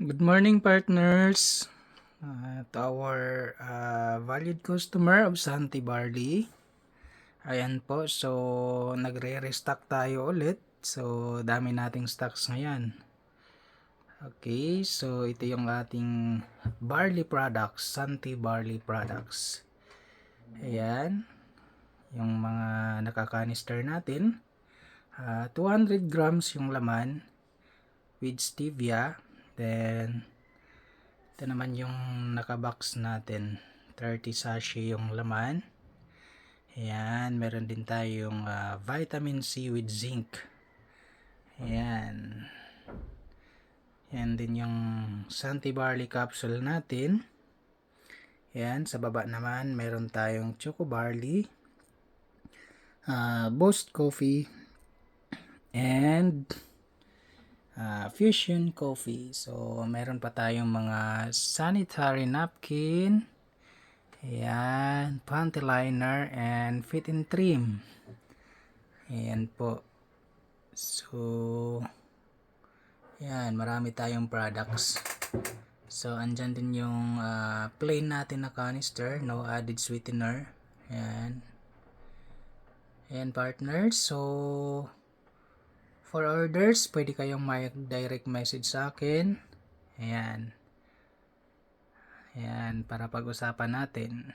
Good morning, partners. To our valued customer of Santi Barley. Ayan po, so nagre-restock tayo ulit. So dami nating stocks ngayon. Okay, so ito yung ating barley products, Santi Barley products. Ayan, yung mga nakakanister natin. 200 grams yung laman with stevia. Then ito naman yung nakabox natin, 30 sachet yung laman. Ayan, meron din tayong vitamin C with zinc. Ayan. Yan din yung Santi Barley capsule natin. Ayan, sa baba naman meron tayong Choco Barley, Boost Coffee, and Fusion Coffee. So, meron pa tayong mga sanitary napkin. Ayan, panty liner and fit and trim. Ayan po. So, ayan, marami tayong products. So, andyan din yung plain natin na canister, no added sweetener. Ayan. Ayan, partners. So, for orders, pwede kayong mag-direct message sa akin. Ayan. Ayan, para pag-usapan natin.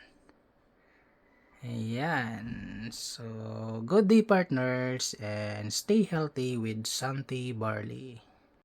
Ayan. So, good day, partners, and stay healthy with Santi Barley.